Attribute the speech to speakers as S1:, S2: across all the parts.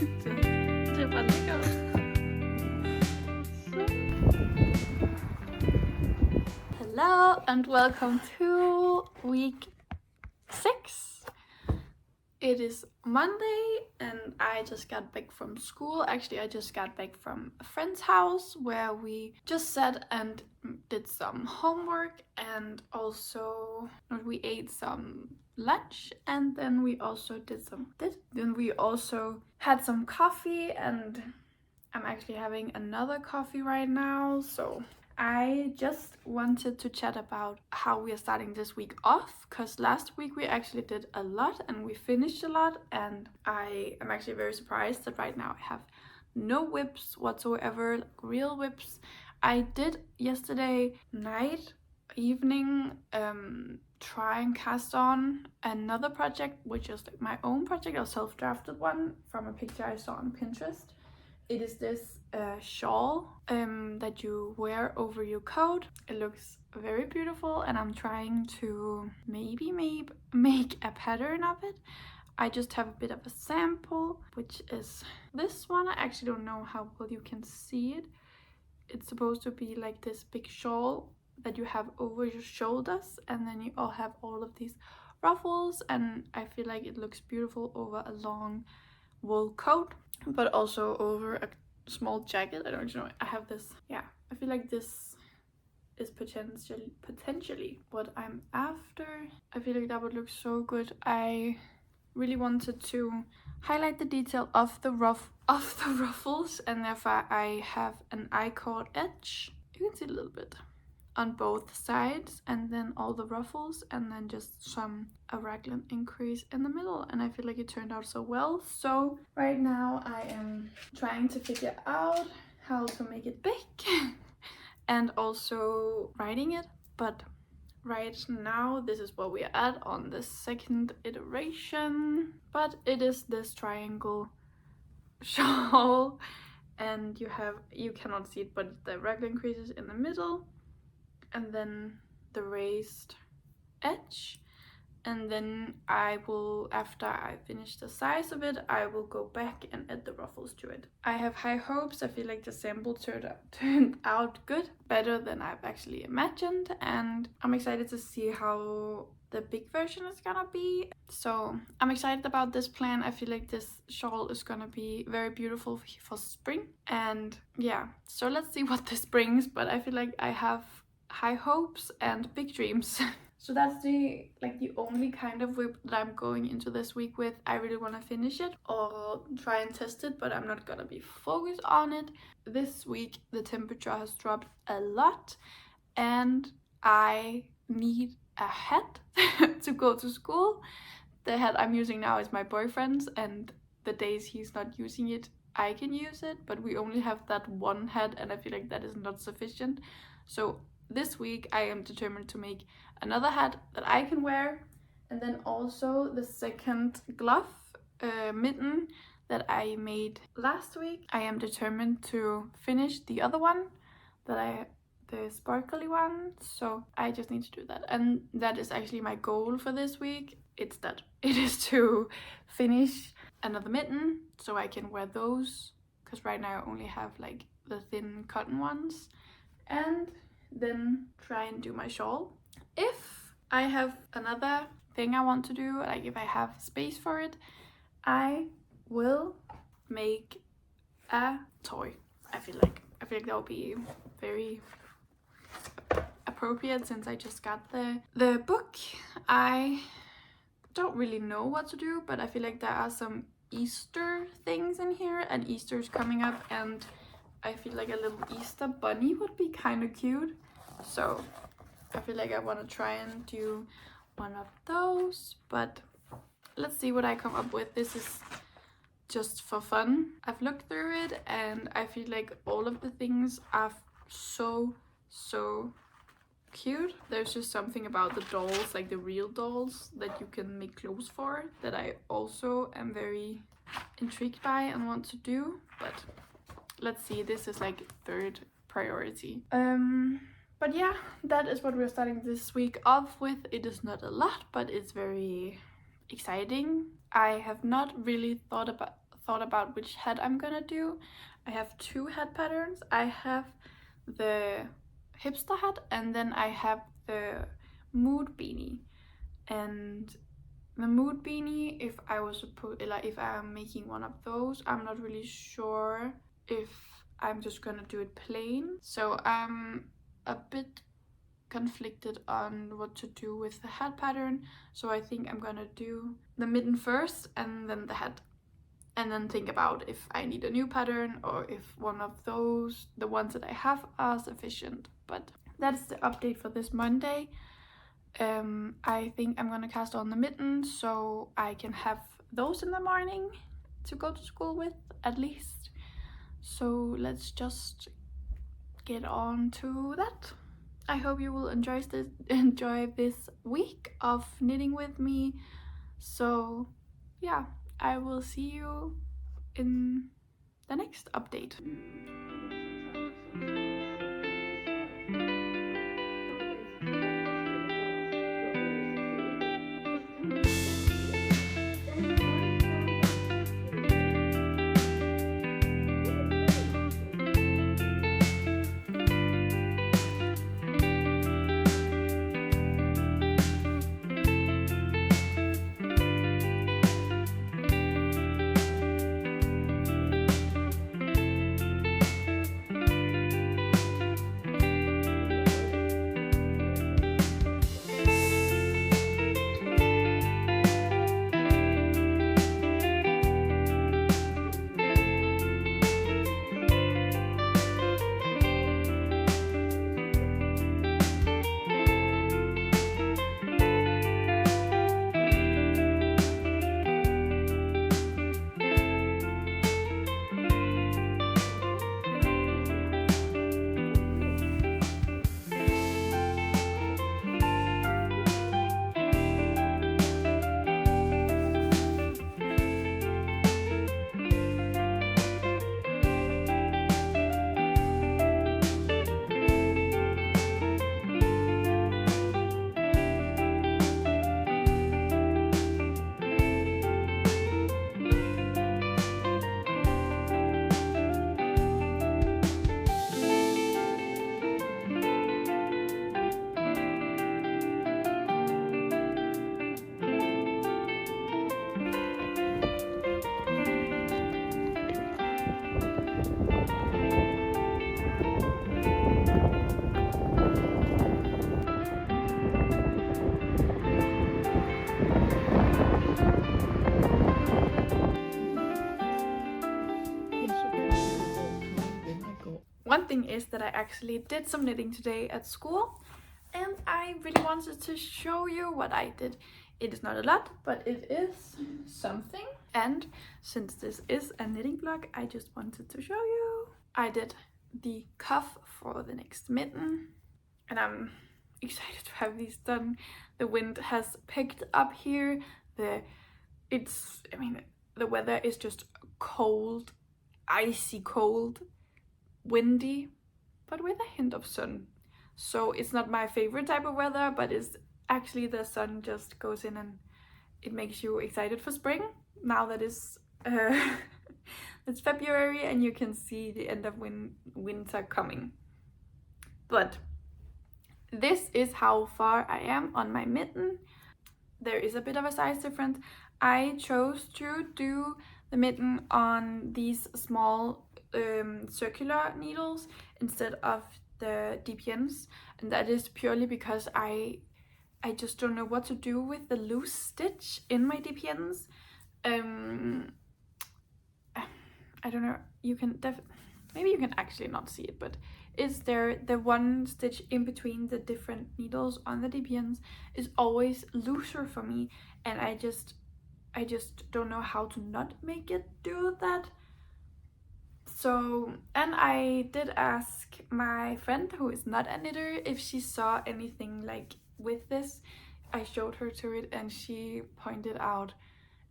S1: ansigtet. Det er bare lækkert. Hello and welcome to week 6. It is Monday and I just got back from school. Actually, I just got back from a friend's house where we just sat and did some homework, and also we ate some lunch, and then we also had some coffee, and I'm actually having another coffee right now. So I just wanted to chat about how we are starting this week off, because last week we actually did a lot and we finished a lot, and I am actually very surprised that right now I have no whips whatsoever, like real whips. I did yesterday evening try and cast on another project, which is like my own project, a self-drafted one from a picture I saw on Pinterest. It is this shawl that you wear over your coat. It looks very beautiful, and I'm trying to maybe make a pattern of it. I just have a bit of a sample, which is this one. I actually don't know how well you can see it. It's supposed to be like this big shawl that you have over your shoulders, and then you all have all of these ruffles, and I feel like it looks beautiful over a long wool coat, but also over a small jacket. I don't know. I have this. Yeah, I feel like this is potentially what I'm after. I feel like that would look so good. I really wanted to highlight the detail of the ruffles, and therefore I have an I-cord edge. You can see a little bit on both sides, and then all the ruffles, and then just a raglan increase in the middle, and I feel like it turned out so well. So right now I am trying to figure out how to make it big and also writing it, but right now this is what we are at on the second iteration. But it is this triangle shawl, and you cannot see it, but the raglan creases in the middle, and then the raised edge, and then I will, after I finish the size of it, I will go back and add the ruffles to it. I have high hopes. I feel like the sample turned out good, better than I've actually imagined, and I'm excited to see how the big version is gonna be. So I'm excited about this plan. I feel like this shawl is gonna be very beautiful for spring, and yeah, so let's see what this brings. But I feel like I have high hopes and big dreams. So that's the only kind of whip that I'm going into this week with. I really want to finish it or try and test it, but I'm not gonna be focused on it. This week the temperature has dropped a lot, and I need a hat to go to school. The hat I'm using now is my boyfriend's, and the days he's not using it, I can use it, but we only have that one hat, and I feel like that is not sufficient. So this week I am determined to make another hat that I can wear, and then also the second glove mitten that I made last week. I am determined to finish the other one, the sparkly one, so I just need to do that, and that is actually my goal for this week. It is to finish another mitten so I can wear those, because right now I only have like the thin cotton ones, and then try and do my shawl. If I have another thing I want to do, like if I have space for it, I will make a toy. I feel like that will be very appropriate since I just got the book. I don't really know what to do, but I feel like there are some Easter things in here, and Easter's coming up, and I feel like a little Easter bunny would be kind of cute. So I feel like I want to try and do one of those, but let's see what I come up with. This is just for fun. I've looked through it, and I feel like all of the things are so cute. There's just something about the dolls, like the real dolls that you can make clothes for, that I also am very intrigued by and want to do. But let's see, this is like third priority. But yeah, that is what we're starting this week off with. It is not a lot, but it's very exciting. I have not really thought thought about which hat I'm gonna do. I have 2 hat patterns. I have the hipster hat, and then I have the mood beanie. And the mood beanie, if I was if I'm making one of those, I'm not really sure if I'm just gonna do it plain. So I'm a bit conflicted on what to do with the hat pattern. So I think I'm gonna do the mitten first and then the hat, and then think about if I need a new pattern or if one of those, the ones that I have, are sufficient. But that's the update for this Monday. I think I'm gonna cast on the mittens so I can have those in the morning to go to school with, at least. So let's just get on to that. I hope you will enjoy this week of knitting with me. So yeah, I will see you in the next update. One thing is that I actually did some knitting today at school, and I really wanted to show you what I did. It is not a lot, but it is something. And since this is a knitting vlog, I just wanted to show you. I did the cuff for the next mitten, and I'm excited to have these done. The wind has picked up here. The weather is just cold, icy cold, windy, but with a hint of sun. So it's not my favorite type of weather, but it's actually the sun just goes in and it makes you excited for spring. Now that it's it's February and you can see the end of winter coming. But this is how far I am on my mitten. There is a bit of a size difference. I chose to do the mitten on these small circular needles instead of the DPNs, and that is purely because I just don't know what to do with the loose stitch in my DPNs. I don't know, maybe you can actually not see it, but is there the one stitch in between the different needles on the DPNs is always looser for me, and I just don't know how to not make it do that. So, and I did ask my friend who is not a knitter if she saw anything like with this. I showed her to it and she pointed out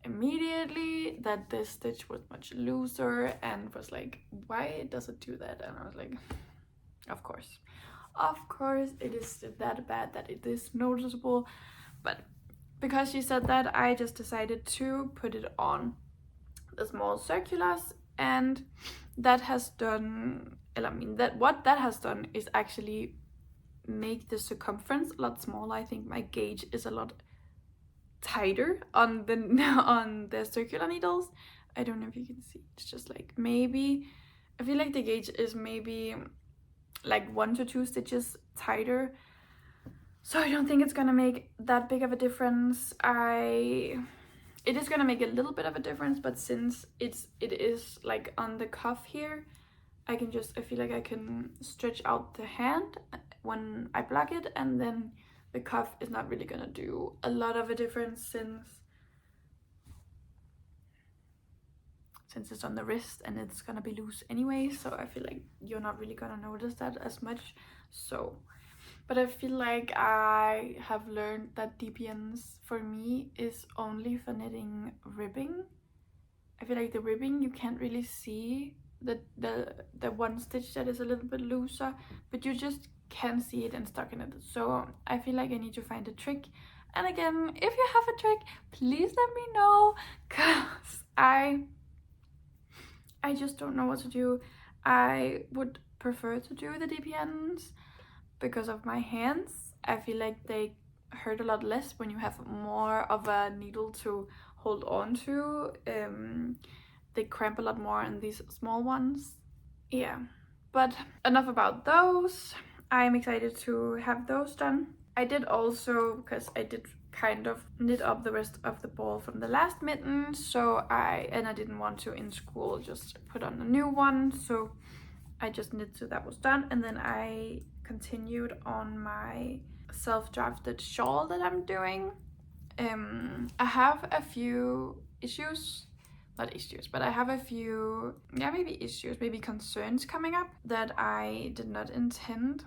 S1: immediately that this stitch was much looser and was like, why does it do that? And I was like, of course it is that bad that it is noticeable. But because she said that, I just decided to put it on. the small circulars, and that has done, I mean, that what that has done is actually make the circumference a lot smaller. I think my gauge is a lot tighter on the on the circular needles. I don't know if you can see, it's just like maybe, I feel like the gauge is maybe like 1 to 2 stitches tighter, so I don't think it's gonna make that big of a difference. It is gonna make a little bit of a difference, but since it is like on the cuff here, I feel like I can stretch out the hand when I plug it, and then the cuff is not really gonna do a lot of a difference since it's on the wrist and it's gonna be loose anyway, so I feel like you're not really gonna notice that as much. So, but I feel like I have learned that DPNs for me is only for knitting ribbing. I feel like the ribbing you can't really see the one stitch that is a little bit looser, but you just can see it and stuck in it. So I feel like I need to find a trick. And again, if you have a trick, please let me know, because I just don't know what to do. I would prefer to do the DPNs because of my hands. I feel like they hurt a lot less when you have more of a needle to hold on to. They cramp a lot more in these small ones. Yeah, but enough about those. I'm excited to have those done. I did also, because I did kind of knit up the rest of the ball from the last mitten, so I didn't want to in school just put on a new one, so I just knit, so that was done. And then I continued on my self-drafted shawl that I'm doing. I have a few issues, not issues, but I have a few, maybe issues, maybe concerns coming up that I did not intend.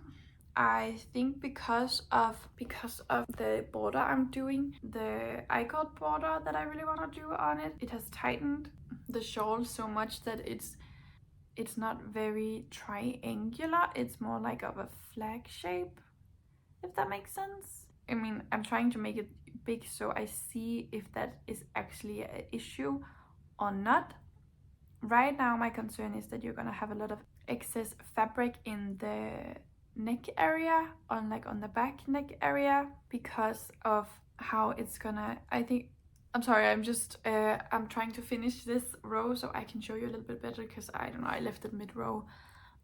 S1: I think because of the border I'm doing, the I-cord border that I really want to do on it, it has tightened the shawl so much that it's not very triangular. It's more like of a flag shape, if that makes sense. I mean, I'm trying to make it big so I see if that is actually an issue or not. Right now my concern is that you're gonna have a lot of excess fabric in the neck area, on the back neck area, because of how it's gonna, I'm sorry, I'm trying to finish this row so I can show you a little bit better, because I don't know, I left it mid-row,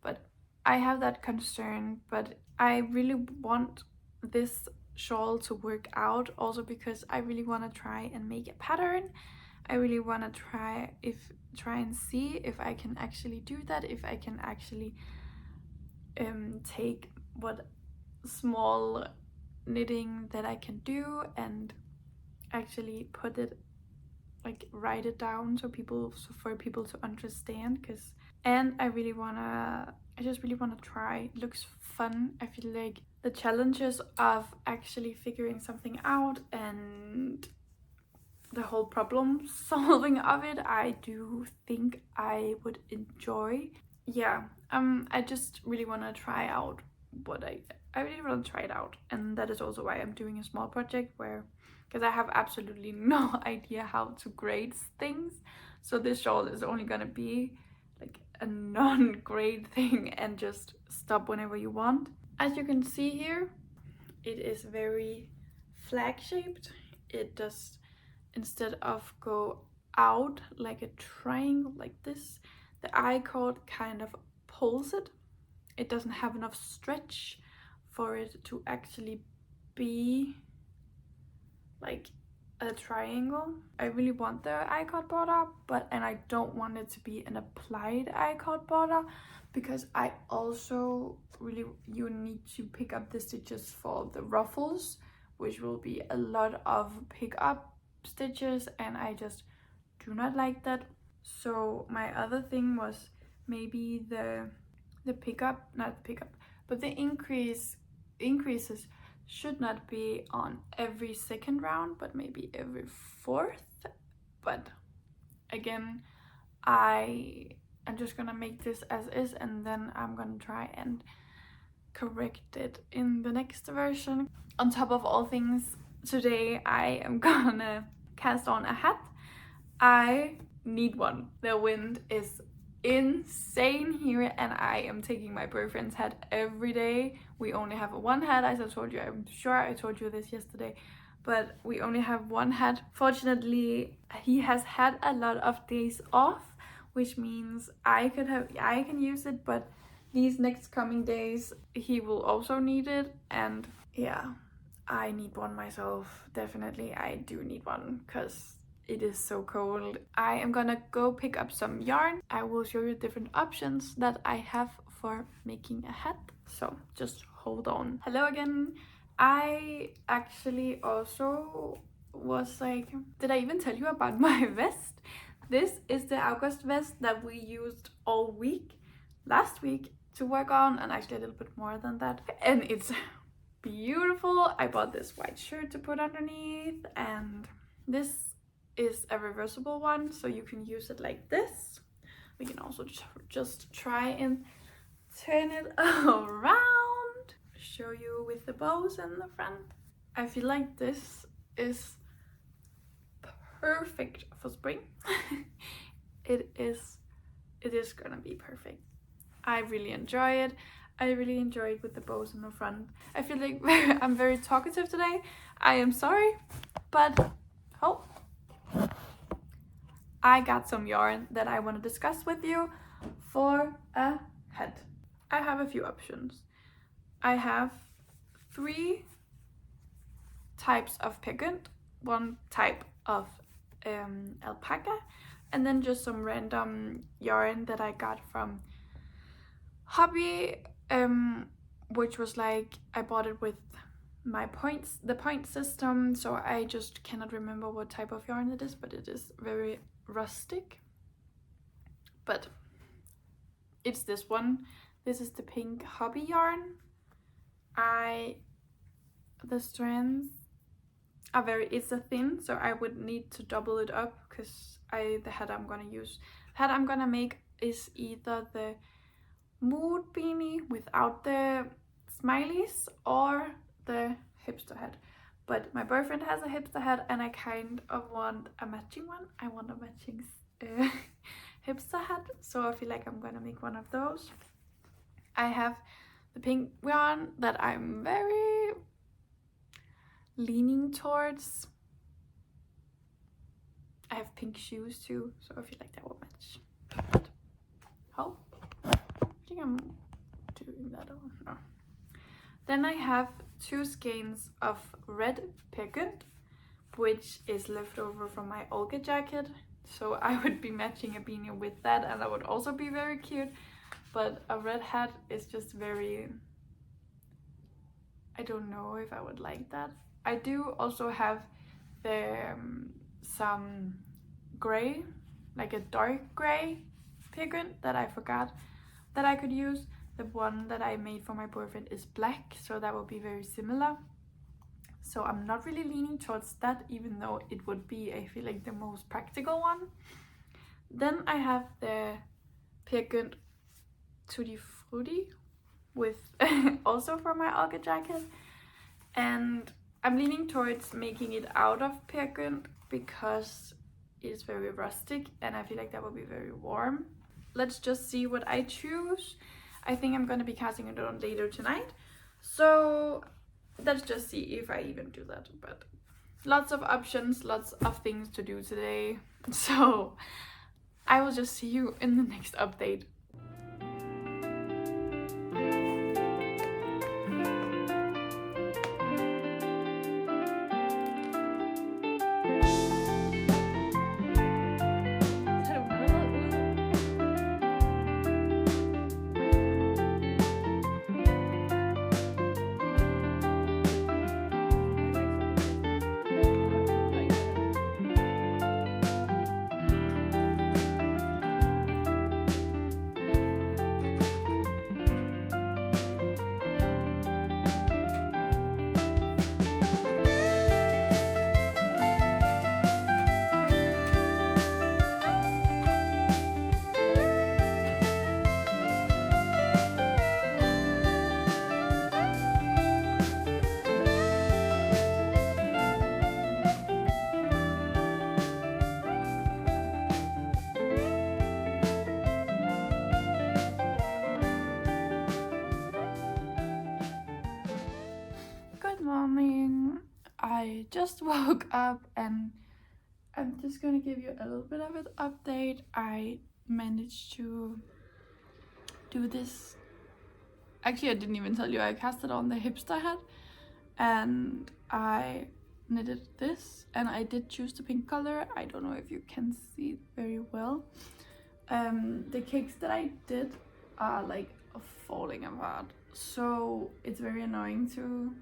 S1: but I have that concern. But I really want this shawl to work out, also because I really want to try and make a pattern. I really want to try and see if I can actually do that, if I can actually take what small knitting that I can do and actually put it, like write it down for people to understand. And I just really wanna try. It looks fun. I feel like the challenges of actually figuring something out and the whole problem solving of it, I do think I would enjoy. Yeah, I just really want to try out what I really want to try it out. And that is also why I'm doing a small project, because I have absolutely no idea how to grade things. So this shawl is only gonna be like a non-grade thing and just stop whenever you want. As you can see here, it is very flag shaped. It does, instead of go out like a triangle like this, the I-cord kind of pulls it. It doesn't have enough stretch for it to actually be like a triangle. I really want the I-cord border, and I don't want it to be an applied I-cord border, because I also you need to pick up the stitches for the ruffles, which will be a lot of pick up stitches, and I just do not like that. So my other thing was maybe the increases should not be on every second round, but maybe every fourth. But again, I'm just gonna make this as is, and then I'm gonna try and correct it in the next version. On top of all things, today I am gonna cast on a hat. I need one. The wind is insane here, and I am taking my boyfriend's hat every day. We only have one hat, as I told you. I'm sure I told you this yesterday, but we only have one hat. Fortunately, he has had a lot of days off, which means I can use it, but these next coming days he will also need it. And yeah, I need one myself. Definitely I do need one, because it is so cold. I am gonna go pick up some yarn. I will show you different options that I have for making a hat, so just hold on. Hello again. I actually also was like, did I even tell you about my vest? This is the August vest that we used all week last week to work on, and actually a little bit more than that, and it's beautiful. I bought this white shirt to put underneath, and this is a reversible one, so you can use it like this. We can also just try and turn it around, show you with the bows in the front. I feel like this is perfect for spring. it is gonna be perfect. I really enjoy it. I really enjoy it with the bows in the front. I feel like I'm very talkative today. I am sorry, but I got some yarn that I want to discuss with you for a hat. I have a few options. I have 3 types of pigment, 1 type of alpaca, and then just some random yarn that I got from Hobby, which was like, I bought it with my points, the point system, so I just cannot remember what type of yarn it is, but it is very rustic. But it's this one. This is the pink Hobby yarn. The strands are it's a thin, so I would need to double it up, because the hat I'm gonna make is either the mood beanie without the smileys or the hipster hat. But my boyfriend has a hipster hat, and I kind of want a matching one. I want a matching hipster hat, so I feel like I'm gonna make one of those. I have the pink yarn that I'm very leaning towards. I have pink shoes too, so I feel like that will match. But, I think I'm doing that one. No. Then I have 2 skeins of red pigment, which is left over from my Olga jacket. So I would be matching a beanie with that, and that would also be very cute. But a red hat is just very... I don't know if I would like that. I do also have some gray, like a dark gray pigment that I forgot that I could use. The one that I made for my boyfriend is black, so that will be very similar. So I'm not really leaning towards that, even though it would be, I feel like, the most practical one. Then I have the pigment Tutti Frutti, with also for my Olga jacket, and I'm leaning towards making it out of pigment because it's very rustic, and I feel like that will be very warm. Let's just see what I choose. I think I'm gonna be casting it on later tonight, so let's just see if I even do that. But lots of options, lots of things to do today, so I will just see you in the next update. just woke up and I'm just gonna give you a little bit of an update. I managed to do this. Actually, I didn't even tell you, I casted on the Hipster hat and I knitted this, and I did choose the pink color. I don't know if you can see it very well. The cakes that I did are like falling apart, so it's very annoying to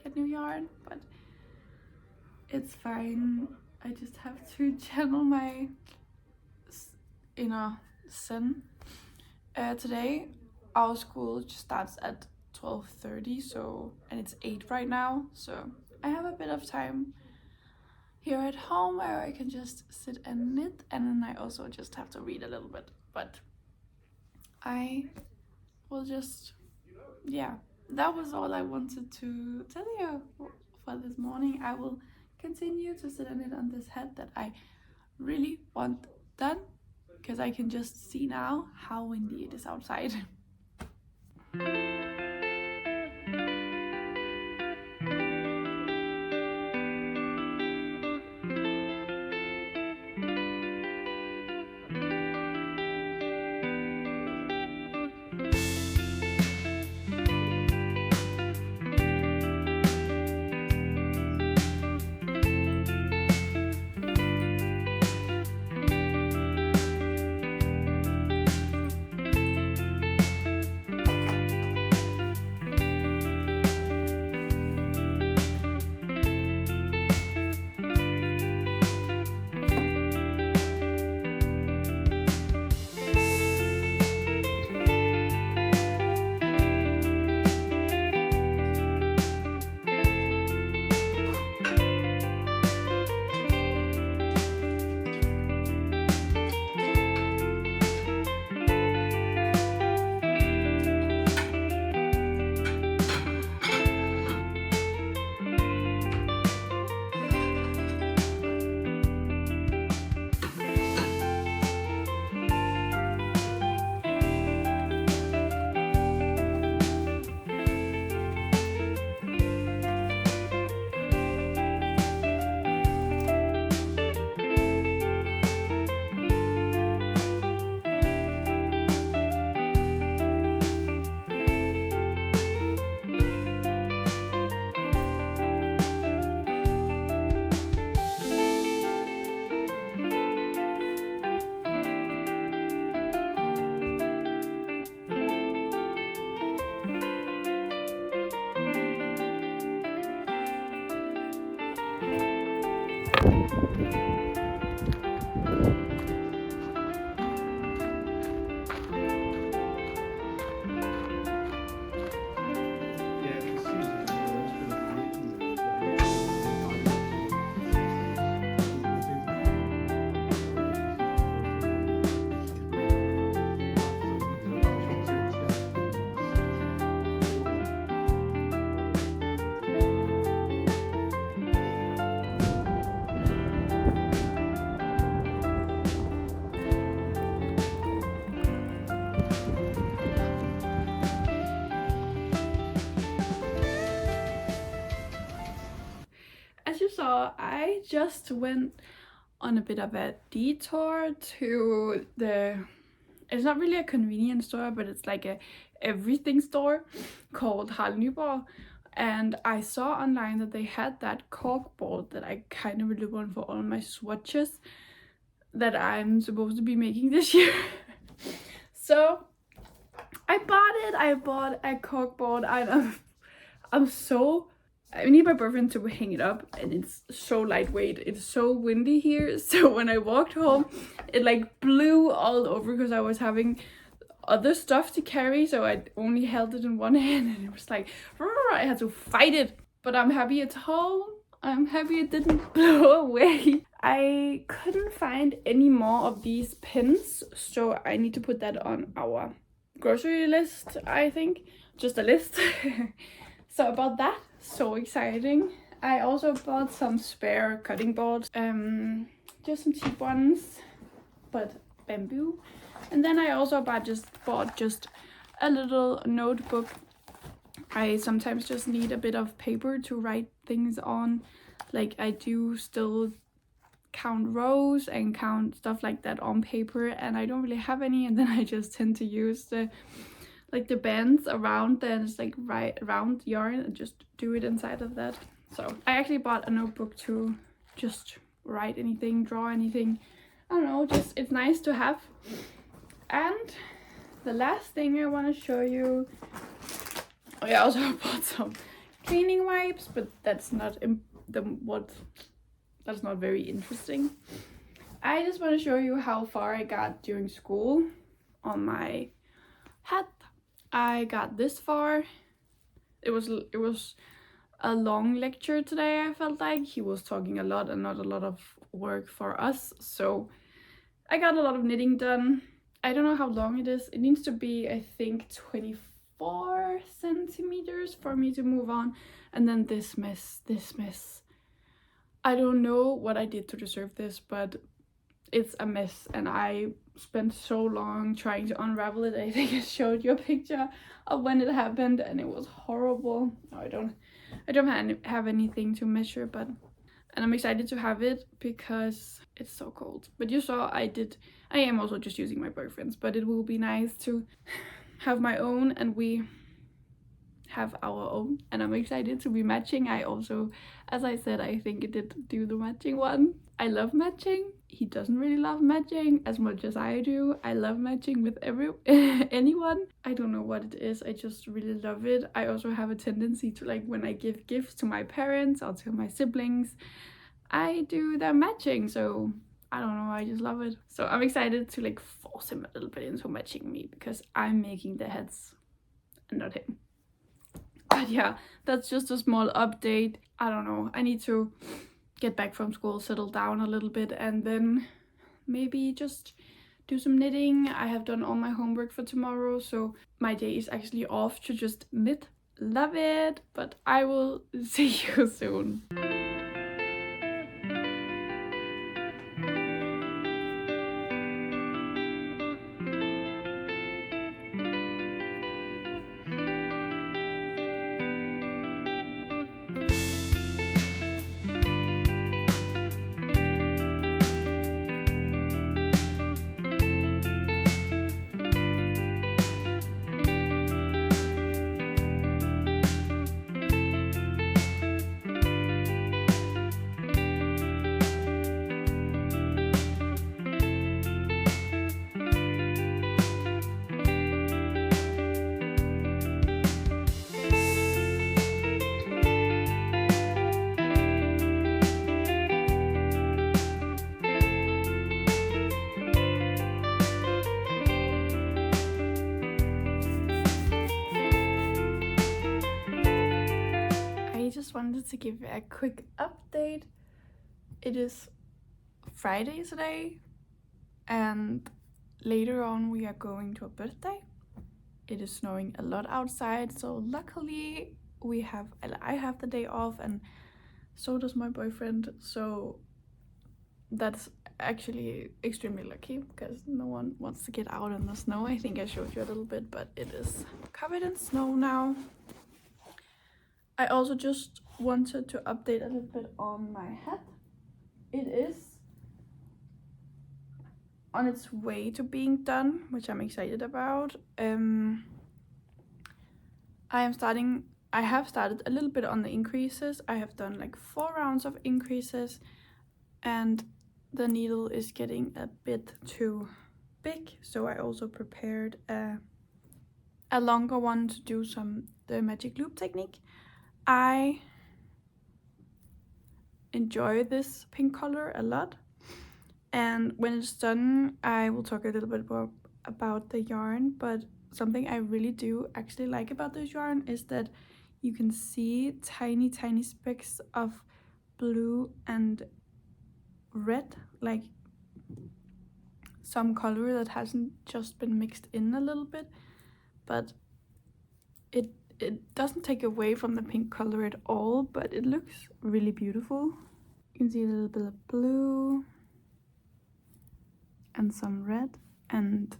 S1: get new yarn, but it's fine. I just have to channel my inner sin. Today our school just starts at 12:30, so, and it's 8 right now, so I have a bit of time here at home where I can just sit and knit, and then I also just have to read a little bit, but I will just, yeah, that was all I wanted to tell you for this morning. I will continue to sit and knit on this hat that I really want done, because I can just see now how windy it is outside. As you saw, I just went on a bit of a detour to the, it's not really a convenience store, but it's like a everything store called Nyborg. And I saw online that they had that corkboard that I kind of really want for all my swatches that I'm supposed to be making this year. So I bought it. I bought a corkboard. I need my boyfriend to hang it up, and it's so lightweight. It's so windy here, so when I walked home it like blew all over because I was having other stuff to carry, so I only held it in one hand and it was like I had to fight it. But I'm happy it's home. I'm happy it didn't blow away. I couldn't find any more of these pins, so I need to put that on our grocery list, I think. Just a list. So about that, so exciting. I also bought some spare cutting boards, just some cheap ones, but bamboo. And then I also bought just a little notebook. I sometimes just need a bit of paper to write things on, Like I do still count rows and count stuff like that on paper, and I don't really have any, and then I just tend to use the bands around that is like right around yarn and just do it inside of that. So I actually bought a notebook to just write anything, draw anything. I don't know, just it's nice to have. And the last thing I want to show you, oh yeah, I also bought some cleaning wipes, but that's not that's not very interesting. I just want to show you how far I got during school on my hat. I got this far. It was a long lecture today. I felt like he was talking a lot and not a lot of work for us, so I got a lot of knitting done. I don't know how long it is. It needs to be, I think, 24 centimeters for me to move on. And then this mess. I don't know what I did to deserve this, but it's a mess, and I spent so long trying to unravel it. I think I showed you a picture of when it happened, and it was horrible. No, I don't have anything to measure, and I'm excited to have it because it's so cold. But you saw I am also just using my boyfriend's, but it will be nice to have my own, and we have our own, and I'm excited to be matching. I also, as I said, I think I did do the matching one. I love matching. He doesn't really love matching as much as I do. I love matching with anyone. I don't know what it is, I just really love it. I also have a tendency to, like, when I give gifts to my parents or to my siblings, I do the matching, so I don't know, I just love it. So I'm excited to like force him a little bit into matching me because I'm making the heads and not him. But yeah, that's just a small update. I don't know, I need to get back from school, settle down a little bit, and then maybe just do some knitting. I have done all my homework for tomorrow, so my day is actually off to just knit. Love it, but I will see you soon. Just wanted to give you a quick update. It is Friday today, and later on we are going to a birthday. It is snowing a lot outside, so luckily I have the day off, and so does my boyfriend, so that's actually extremely lucky because no one wants to get out in the snow. I think I showed you a little bit, but it is covered in snow now. I also just wanted to update a little bit on my hat. It is on its way to being done, which I'm excited about. I have started a little bit on the increases. I have done like 4 rounds of increases, and the needle is getting a bit too big, so I also prepared a longer one to do the magic loop technique. I enjoy this pink color a lot, and when it's done I will talk a little bit more about the yarn. But something I really do actually like about this yarn is that you can see tiny specks of blue and red, like some color that hasn't just been mixed in a little bit, but it doesn't take away from the pink color at all, but it looks really beautiful. You can see a little bit of blue and some red, and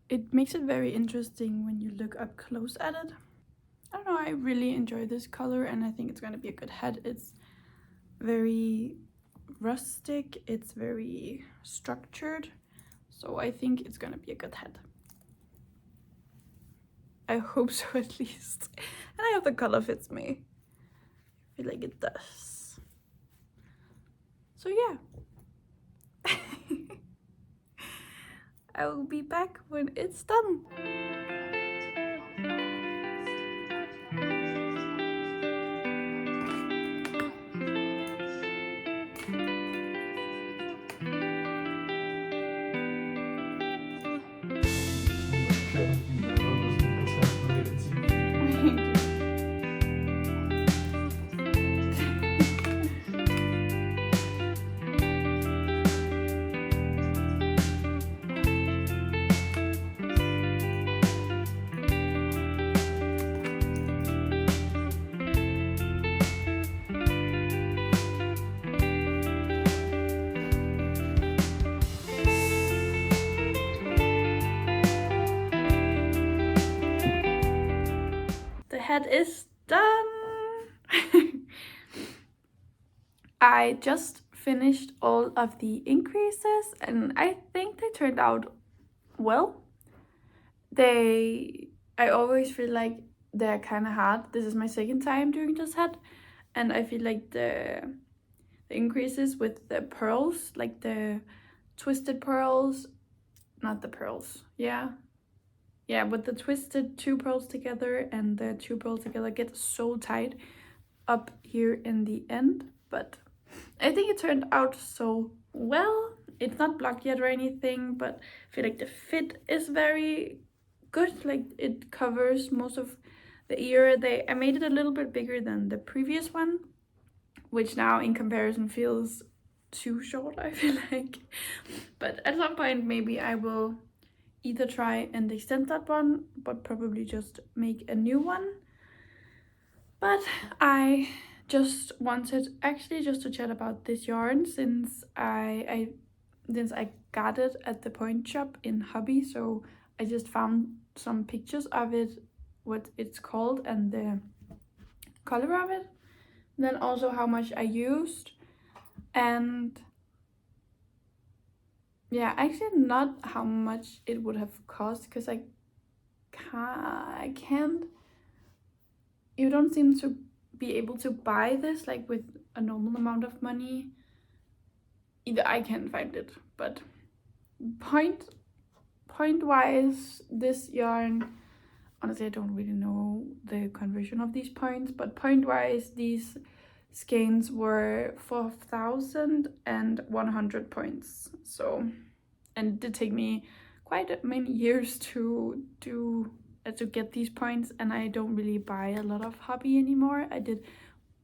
S1: it makes it very interesting when you look up close at it. I don't know, I really enjoy this color, and I think it's going to be a good hat. It's very rustic, it's very structured, so I think it's gonna be a good hat. I hope so, at least. And I hope the color fits me. I feel like it does. So yeah. I will be back when it's done. The hat is done. I just finished all of the increases and I think they turned out well. I always feel like they're kind of hard. This is my second time doing this hat, and I feel like the increases with the pearls, like the twisted pearls, not the pearls, yeah, with the twisted two pearls together and the two pearls together get so tight up here in the end. But I think it turned out so well. It's not blocked yet or anything, but I feel like the fit is very good. Like it covers most of the ear. I made it a little bit bigger than the previous one, which now in comparison feels too short, I feel like. But at some point maybe I will either try and extend that one, but probably just make a new one. But I just wanted actually just to chat about this yarn since I got it at the point shop in Hobby. So I just found some pictures of it, what it's called, and the color of it. Then also how much I used, and yeah, actually not how much it would have cost, because I can't. You don't seem to be able to buy this like with a normal amount of money. Either I can't find it, but point wise, this yarn, honestly I don't really know the conversion of these points, but point wise these skeins were 4,100 points. So, and it did take me quite many years to get these points, and I don't really buy a lot of hobby anymore. I did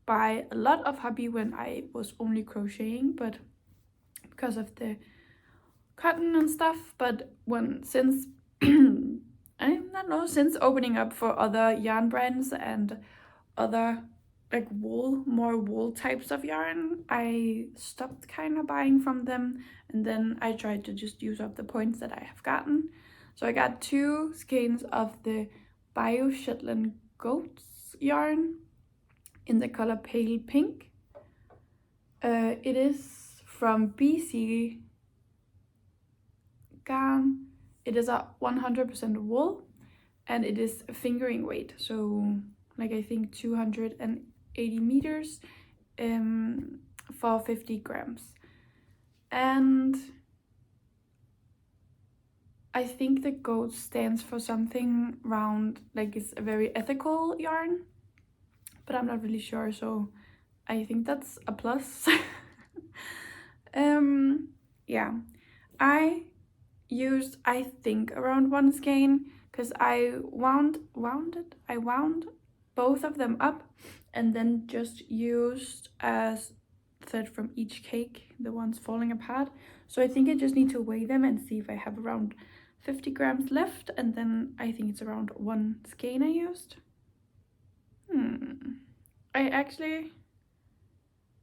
S1: buy a lot of hobby when I was only crocheting, but because of the cotton and stuff. But since I don't know, since opening up for other yarn brands and other like more wool types of yarn, I stopped kind of buying from them, and then I tried to just use up the points that I have gotten. So I got 2 skeins of the Bio Shetland Goats yarn in the color Pale Pink. It is from BC Garn. It is a 100% wool, and it is fingering weight, so like I think 280 meters for 50 grams. And I think the goat stands for something around, like it's a very ethical yarn, but I'm not really sure, so I think that's a plus. Yeah, I used, I think, around 1 skein, because I wound both of them up and then just used as thread from each cake, the ones falling apart. So I think I just need to weigh them and see if I have around 50 grams left, and then I think it's around 1 skein I used. I actually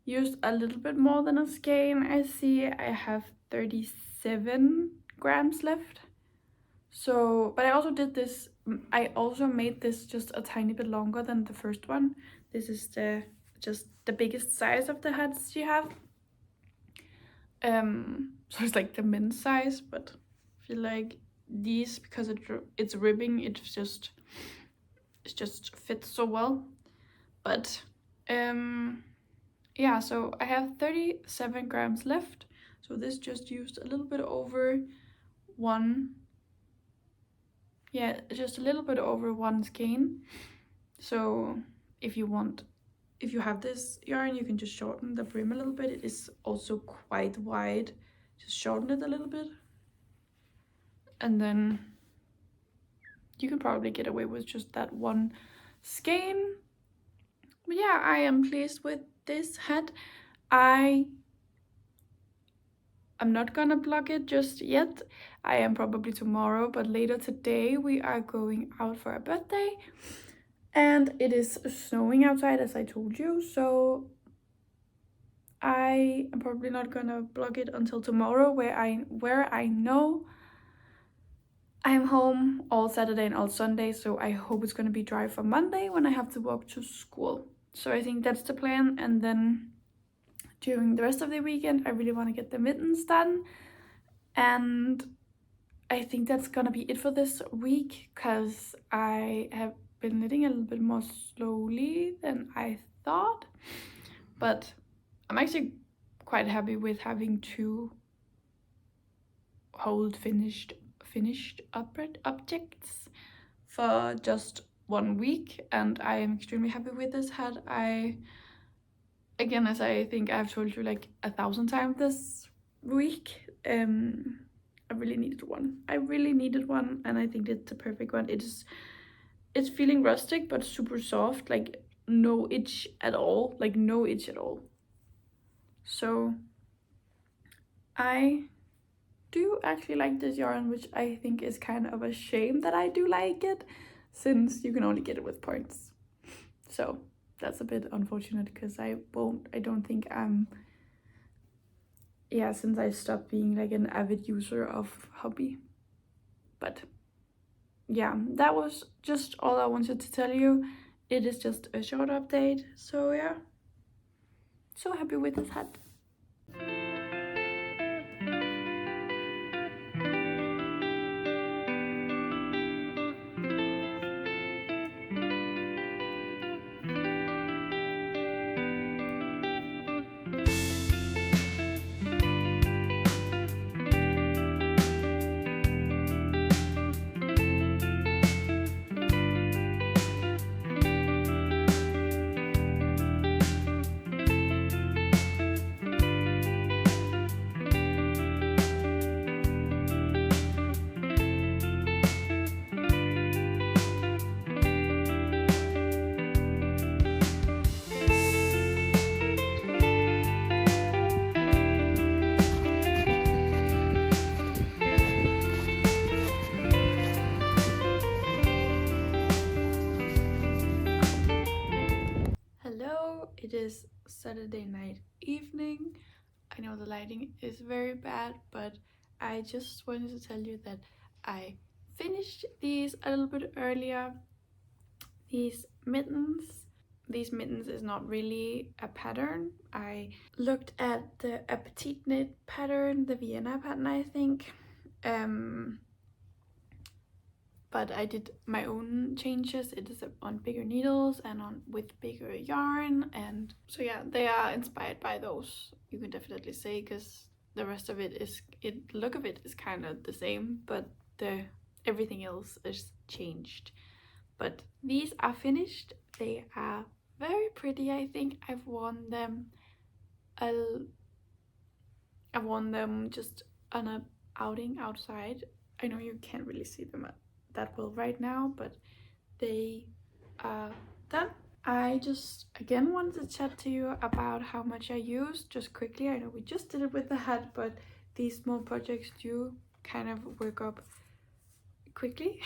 S1: used a little bit more than a skein. I see I have 37 grams left. So, but I also did this, I also made this just a tiny bit longer than the first one. This is the just the biggest size of the hats you have. So it's like the men's size, but I feel like these, because it's ribbing, it just fits so well. But yeah, so I have 37 grams left. So this just used a little bit over just a little bit over one skein. So if you have this yarn, you can just shorten the brim a little bit. It is also quite wide. Just shorten it a little bit. And then you can probably get away with just that one skein. But yeah, I am pleased with this hat. I'm not gonna block it just yet. I am probably tomorrow, but later today we are going out for a birthday. And it is snowing outside, as I told you, so I am probably not gonna blog it until tomorrow, where I know I'm home all Saturday and all Sunday, so I hope it's gonna be dry for Monday when I have to walk to school. So I think that's the plan, and then during the rest of the weekend I really want to get the mittens done, and I think that's gonna be it for this week, because I have been knitting a little bit more slowly than I thought, but I'm actually quite happy with having 2 whole finished objects for just 1 week, and I am extremely happy with this hat. Again, as I think I've told you like 1,000 times this week, I really needed one, and I think it's the perfect one. It's feeling rustic but super soft, like no itch at all, so I do actually like this yarn, which I think is kind of a shame that I do like it, since you can only get it with points. So that's a bit unfortunate, because I don't think since I stopped being like an avid user of hobby. But yeah, that was just all I wanted to tell you. It is just a short update, so yeah, so happy with this hat. It is Saturday night evening. I know the lighting is very bad, but I just wanted to tell you that I finished these a little bit earlier. These mittens is not really a pattern. I looked at the petite knit pattern, the Vienna pattern, I think. But I did my own changes. It is on bigger needles and with bigger yarn, and so yeah, they are inspired by those, you can definitely say, because the rest of it is, look of it is kind of the same, but everything else is changed. But these are finished. They are very pretty. I think I've worn them just on a outing outside. I know you can't really see them that well right now, but they are done. I just again wanted to chat to you about how much I used, just quickly. I know we just did it with the hat, but these small projects do kind of work up quickly.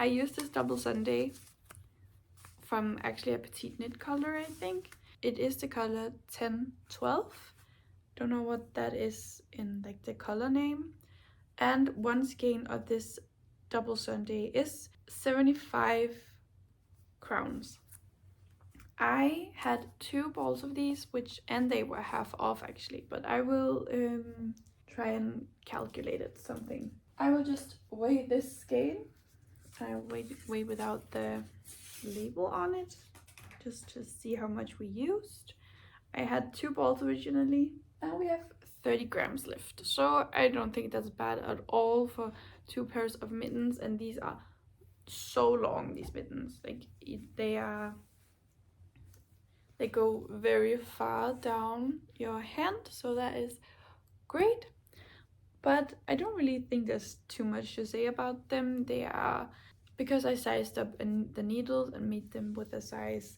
S1: I used this double Sunday from actually a petite knit color, I think. It is the color 1012. Don't know what that is in like the color name. And one skein of this double Sunday is 75 crowns. I had 2 balls of these, and they were half off actually, but I will try and calculate it something. I will just weigh this scale. I weigh without the label on it, just to see how much we used. I had 2 balls originally, and we have 30 grams left. So I don't think that's bad at all for 2 pairs of mittens, and these are so long, these mittens. Like they go very far down your hand, so that is great. But I don't really think there's too much to say about them. They are, because I sized up the needles and made them with a size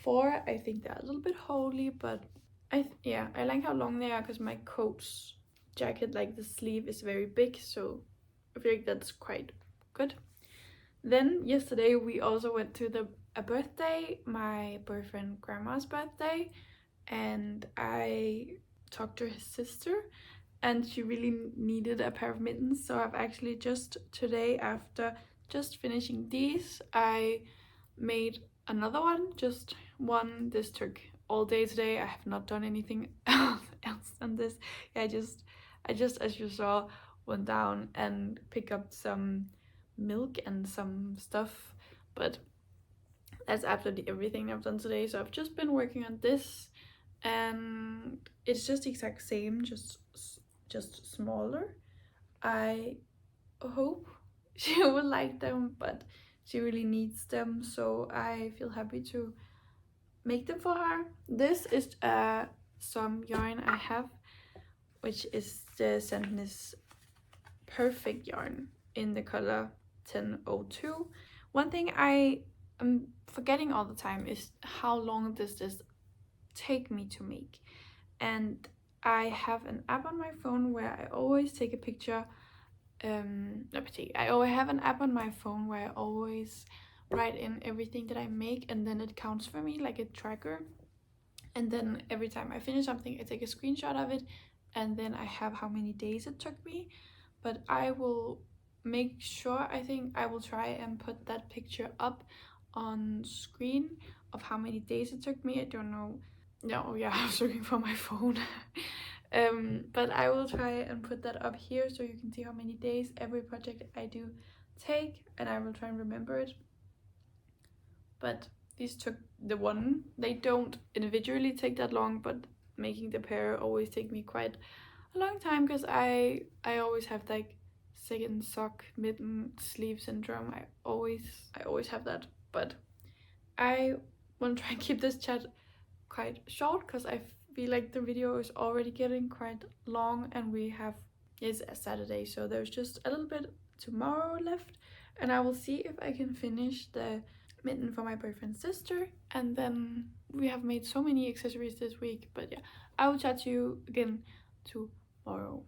S1: 4, I think they're a little bit holy, but I like how long they are, because my coat's jacket, like the sleeve is very big, so I feel like that's quite good. Then yesterday we also went to a birthday, my boyfriend grandma's birthday, and I talked to his sister, and she really needed a pair of mittens. So I've actually just today, after just finishing these, I made another one, just one. This took all day today. I have not done anything else than this. I just, as you saw, went down and picked up some milk and some stuff, but that's absolutely everything I've done today. So I've just been working on this, and it's just the exact same, just smaller. I hope she will like them, but she really needs them, so I feel happy to make them for her. This is some yarn I have, which is the Sandnes Perfect yarn in the color 1002. One thing I am forgetting all the time is how long does this take me to make, and I have an app on my phone where I always take a picture. I always have an app on my phone where I always write in everything that I make, and then it counts for me like a tracker. And then every time I finish something, I take a screenshot of it, and then I have how many days it took me. But I will make sure, I think I will try and put that picture up on screen of how many days it took me. I don't know. No, yeah, I was looking for my phone. But I will try and put that up here so you can see how many days every project I do take, and I will try and remember it. But these took they don't individually take that long, but making the pair always take me quite a long time, because I always have like second sock mitten sleeve syndrome. I always have that. But I want to try and keep this chat quite short, because I feel like the video is already getting quite long, and it's a Saturday, so there's just a little bit tomorrow left, and I will see if I can finish the mitten for my boyfriend's sister, and then we have made so many accessories this week. But yeah, I will chat to you again tomorrow.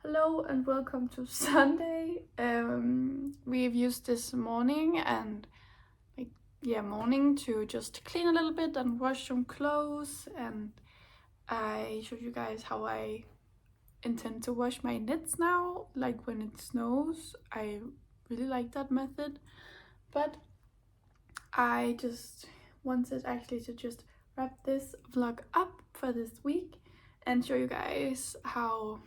S1: Hello and welcome to Sunday. We've used this morning and morning to just clean a little bit and wash some clothes, and I showed you guys how I intend to wash my knits now, like when it snows. I really like that method, but I just wanted actually to just wrap this vlog up for this week and show you guys how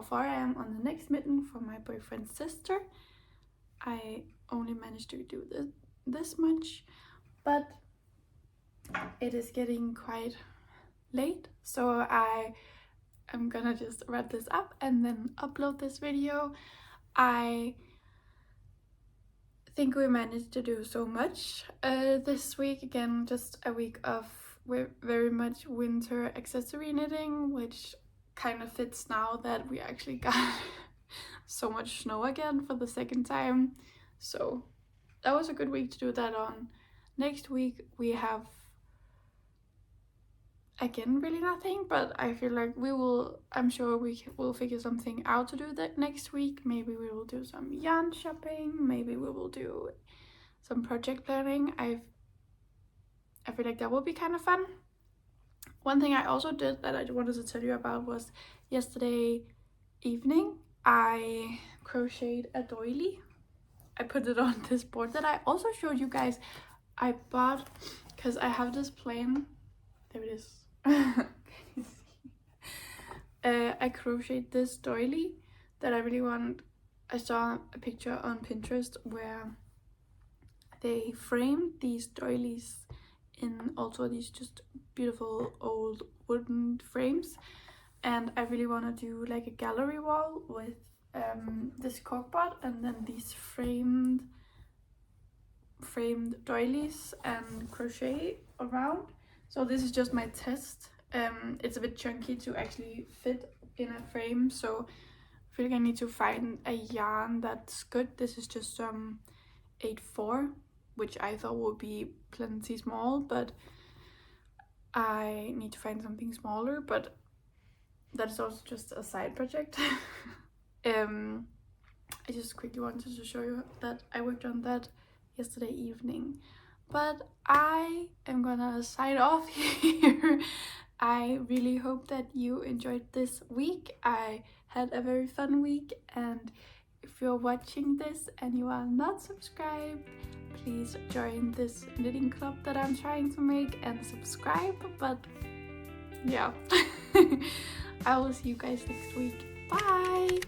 S1: far I am on the next mitten for my boyfriend's sister. I only managed to do this much, but it is getting quite late, so I am gonna just wrap this up and then upload this video. I think we managed to do so much this week. Again, just a week of we're very much winter accessory knitting, which kind of fits now that we actually got so much snow again for the second time. So that was a good week to do that on. Next week we have again really nothing, but I feel like I'm sure we will figure something out to do that next week. Maybe we will do some yarn shopping, maybe we will do some project planning. I feel like that will be kind of fun. One thing I also did that I wanted to tell you about was yesterday evening I crocheted a doily. I put it on this board that I also showed you guys. I bought, because I have this plan. There it is. Can you see? I crocheted this doily that I really want. I saw a picture on Pinterest where they framed these doilies in also these just beautiful old wooden frames, and I really want to do like a gallery wall with this corkboard and then these framed doilies and crochet around. So this is just my test. It's a bit chunky to actually fit in a frame, so I feel like I need to find a yarn that's good. This is just 8/4, which I thought would be plenty small, but I need to find something smaller, but that is also just a side project. I just quickly wanted to show you that I worked on that yesterday evening, but I am gonna sign off here. I really hope that you enjoyed this week. I had a very fun week, and if you're watching this and you are not subscribed, please join this knitting club that I'm trying to make and subscribe. But yeah, I will see you guys next week. Bye!